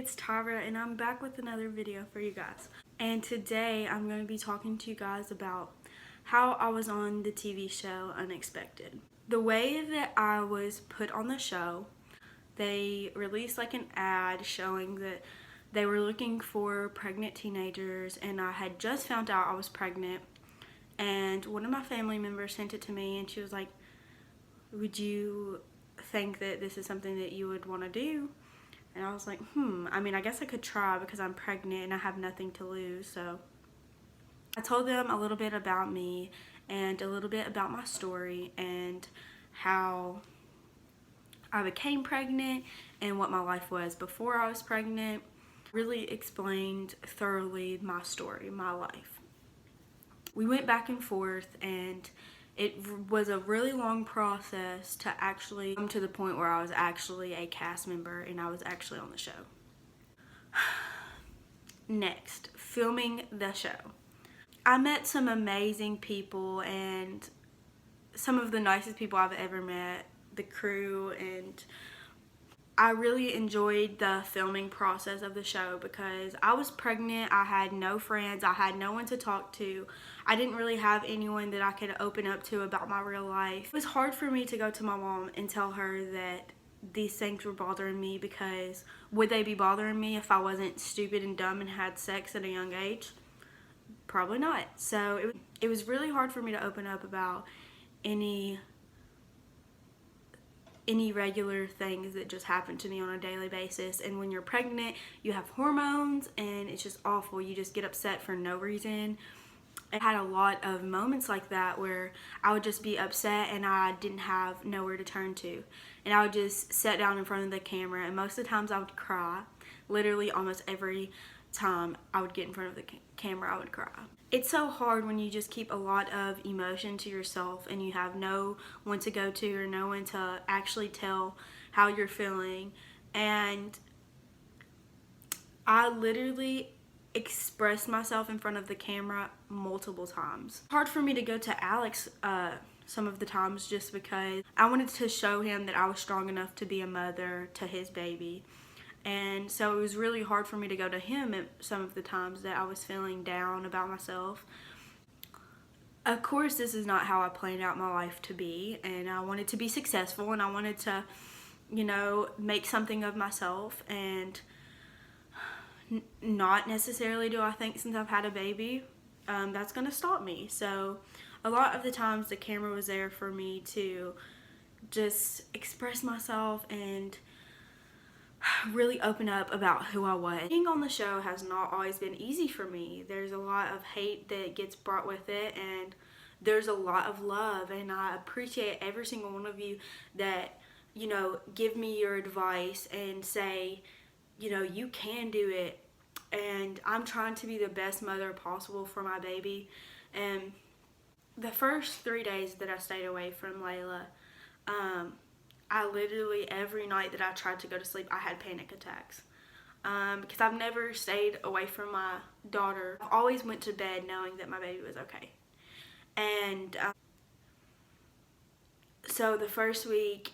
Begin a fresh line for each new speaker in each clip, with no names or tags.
it's Tyra and I'm back with another video for you guys. And today I'm going to be talking to you guys about how I was on the TV show Unexpected. The way that I was put on the show, they released like an ad showing that they were looking for pregnant teenagers, and I had just found out I was pregnant, and one of my family members sent it to me and she was like, would you think that this is something that you would want to do? And I was like, I mean, I guess I could try because I'm pregnant and I have nothing to lose. So I told them a little bit about me and a little bit about my story and how I became pregnant and what my life was before I was pregnant. Really explained thoroughly my story, my life. We went back and forth, and it was a really long process to actually come to the point where I was actually a cast member and I was actually on the show. Next, filming the show. I met some amazing people and some of the nicest people I've ever met, the crew, and I really enjoyed the filming process of the show because I was pregnant, I had no friends, I had no one to talk to. I didn't really have anyone that I could open up to about my real life. It was hard for me to go to my mom and tell her that these things were bothering me, because would they be bothering me if I wasn't stupid and dumb and had sex at a young age? Probably not. So it was really hard for me to open up about any regular things that just happen to me on a daily basis. And when you're pregnant, you have hormones and it's just awful. You just get upset for no reason. I had a lot of moments like that where I would just be upset and I didn't have nowhere to turn to, and I would just sit down in front of the camera, and most of the times I would cry. Literally almost every time I would get in front of the camera I would cry. It's so hard when you just keep a lot of emotion to yourself and you have no one to go to or no one to actually tell how you're feeling. And I literally expressed myself in front of the camera multiple times. It's hard for me to go to Alex some of the times just because I wanted to show him that I was strong enough to be a mother to his baby. And so it was really hard for me to go to him at some of the times that I was feeling down about myself. Of course, this is not how I planned out my life to be, and I wanted to be successful and I wanted to, make something of myself, and not necessarily do I think since I've had a baby, that's going to stop me. So a lot of the times the camera was there for me to just express myself and really open up about who I was. Being on the show has not always been easy for me. There's a lot of hate that gets brought with it, and there's a lot of love, and I appreciate every single one of you that, give me your advice and say, you can do it. And I'm trying to be the best mother possible for my baby. And the first 3 days that I stayed away from Layla, I literally, every night that I tried to go to sleep, I had panic attacks. Because I've never stayed away from my daughter. I always went to bed knowing that my baby was okay. And so the first week,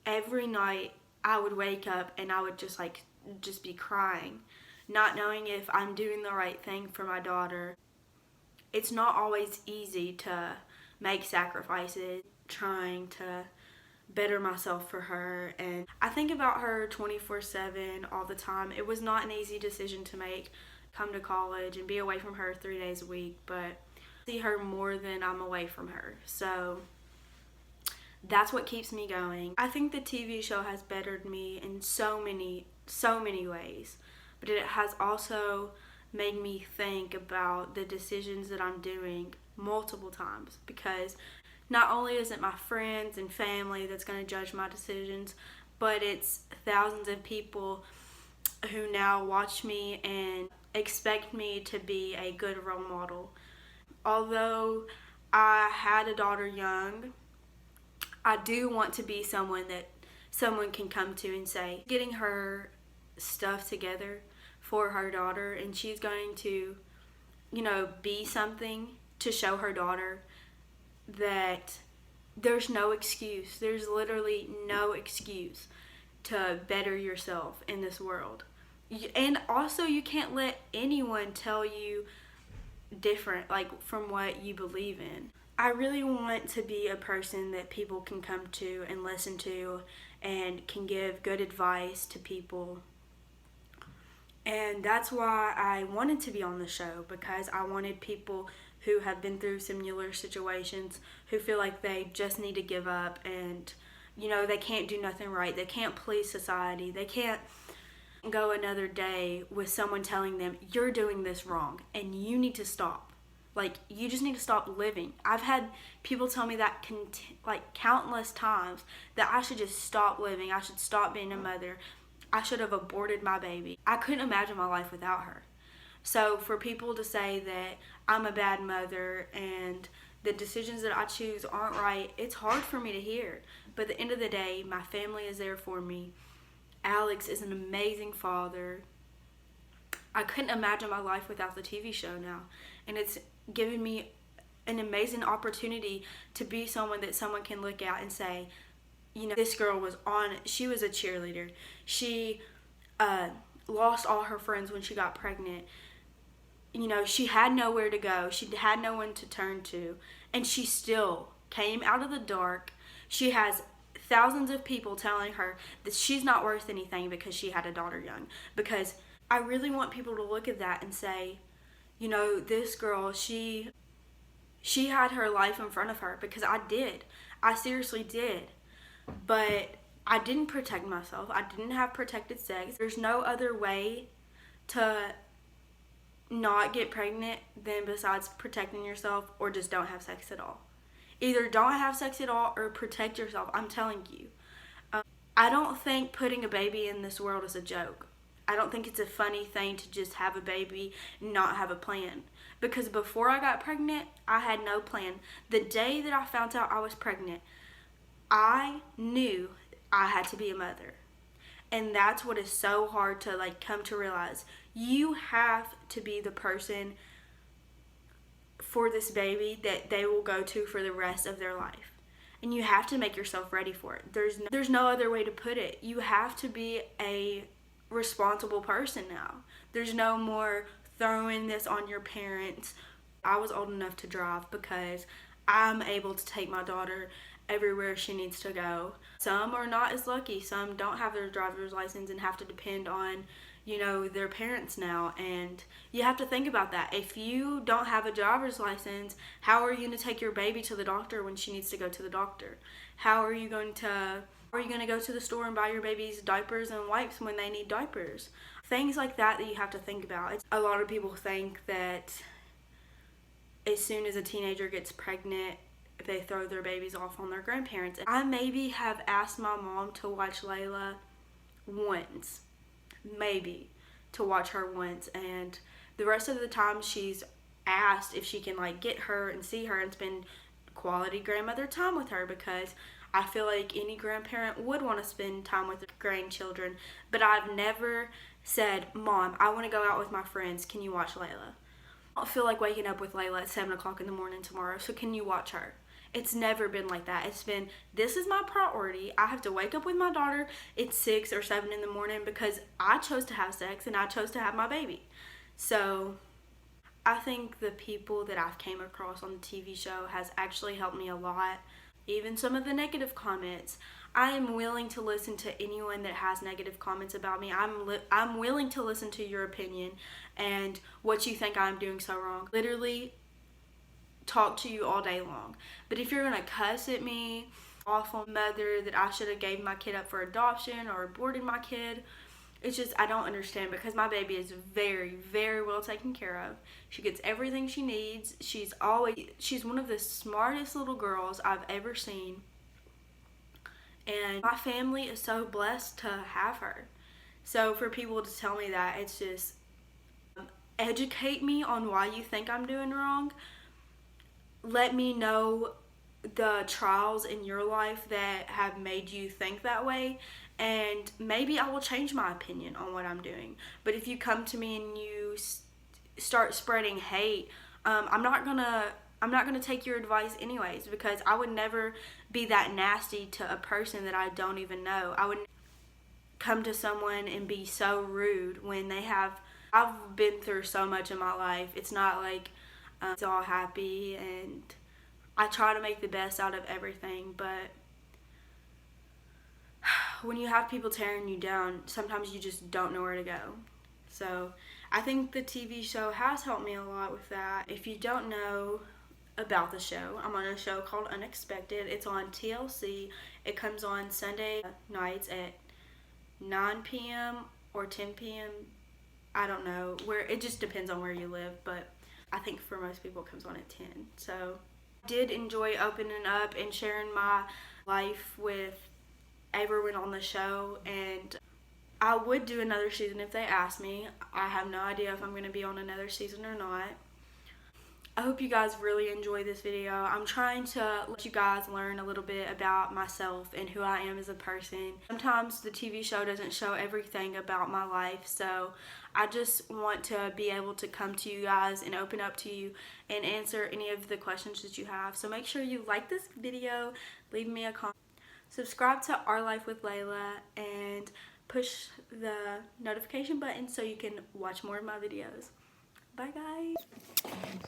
every night I would wake up and I would just be crying, not knowing if I'm doing the right thing for my daughter. It's not always easy to make sacrifices, trying to better myself for her, and I think about her 24/7 all the time. It was not an easy decision to make, come to college and be away from her 3 days a week, but I see her more than I'm away from her. So that's what keeps me going. I think the TV show has bettered me in so many ways, but it has also made me think about the decisions that I'm doing multiple times, because not only is it my friends and family that's going to judge my decisions, but it's thousands of people who now watch me and expect me to be a good role model. Although I had a daughter young, I do want to be someone that someone can come to and say, getting her stuff together for her daughter, and she's going to, be something to show her daughter that there's no excuse. There's literally no excuse to better yourself in this world. And also, you can't let anyone tell you different, like from what you believe in. I really want to be a person that people can come to and listen to and can give good advice to people. And that's why I wanted to be on the show, because I wanted people who have been through similar situations, who feel like they just need to give up and, they can't do nothing right. They can't please society. They can't go another day with someone telling them, you're doing this wrong and you need to stop. Like, you just need to stop living. I've had people tell me that countless times, that I should just stop living. I should stop being a mother. I should have aborted my baby. I couldn't imagine my life without her. So for people to say that I'm a bad mother and the decisions that I choose aren't right, it's hard for me to hear. But at the end of the day, my family is there for me. Alex is an amazing father. I couldn't imagine my life without the TV show now. And it's given me an amazing opportunity to be someone that someone can look at and say, this girl she was a cheerleader. She lost all her friends when she got pregnant. She had nowhere to go. She had no one to turn to. And she still came out of the dark. She has thousands of people telling her that she's not worth anything because she had a daughter young. Because I really want people to look at that and say, this girl, she had her life in front of her, because I did. I seriously did. But I didn't protect myself. I didn't have protected sex. There's no other way to not get pregnant than besides protecting yourself, or just don't have sex at all. Either don't have sex at all or protect yourself. I'm telling you. I don't think putting a baby in this world is a joke. I don't think it's a funny thing to just have a baby and not have a plan. Because before I got pregnant, I had no plan. The day that I found out I was pregnant, I knew I had to be a mother. And that's what is so hard to come to realize. You have to be the person for this baby that they will go to for the rest of their life. And you have to make yourself ready for it. There's no other way to put it. You have to be a responsible person now. There's no more throwing this on your parents. I was old enough to drive because I'm able to take my daughter everywhere she needs to go. Some are not as lucky. Some don't have their driver's license and have to depend on, their parents now. And you have to think about that. If you don't have a driver's license, how are you going to take your baby to the doctor when she needs to go to the doctor? How are you going to go to the store and buy your baby's diapers and wipes when they need diapers? Things like that you have to think about. A lot of people think that as soon as a teenager gets pregnant, they throw their babies off on their grandparents. I maybe have asked my mom to watch Layla once. Maybe. To watch her once. And the rest of the time she's asked if she can get her and see her and spend quality grandmother time with her, because I feel like any grandparent would want to spend time with their grandchildren. But I've never said, Mom, I want to go out with my friends. Can you watch Layla? I don't feel like waking up with Layla at 7 o'clock in the morning tomorrow, so can you watch her? It's never been like that. It's been, this is my priority. I have to wake up with my daughter at 6 or 7 in the morning because I chose to have sex and I chose to have my baby. So I think the people that I've came across on the TV show has actually helped me a lot. Even some of the negative comments. I am willing to listen to anyone that has negative comments about me. I'm willing to listen to your opinion and what you think I'm doing so wrong. Literally talk to you all day long. But if you're going to cuss at me, awful mother, that I should have gave my kid up for adoption or aborted my kid, it's just, I don't understand, because my baby is very, very well taken care of. She gets everything she needs. She's one of the smartest little girls I've ever seen. And my family is so blessed to have her. So for people to tell me that, it's just, educate me on why you think I'm doing wrong. Let me know the trials in your life that have made you think that way, and maybe I will change my opinion on what I'm doing. But if you come to me and you start spreading hate, I'm not gonna take your advice anyways, because I would never be that nasty to a person that I don't even know. come to someone and be so rude when they have. I've been through so much in my life. It's not like it's all happy, and I try to make the best out of everything, but when you have people tearing you down, sometimes you just don't know where to go. So I think the TV show has helped me a lot with that. If you don't know about the show, I'm on a show called Unexpected. It's on TLC. It comes on Sunday nights at 9 p.m. or 10 p.m. I don't know where, it just depends on where you live, but I think for most people it comes on at 10. So I did enjoy opening up and sharing my life with everyone on the show, and I would do another season if they asked me. I have no idea if I'm going to be on another season or not. I hope you guys really enjoy this video. I'm trying to let you guys learn a little bit about myself and who I am as a person. Sometimes the TV show doesn't show everything about my life, so I just want to be able to come to you guys and open up to you and answer any of the questions that you have. So make sure you like this video, leave me a comment, subscribe to Our Life with Layla, and push the notification button so you can watch more of my videos. Bye guys!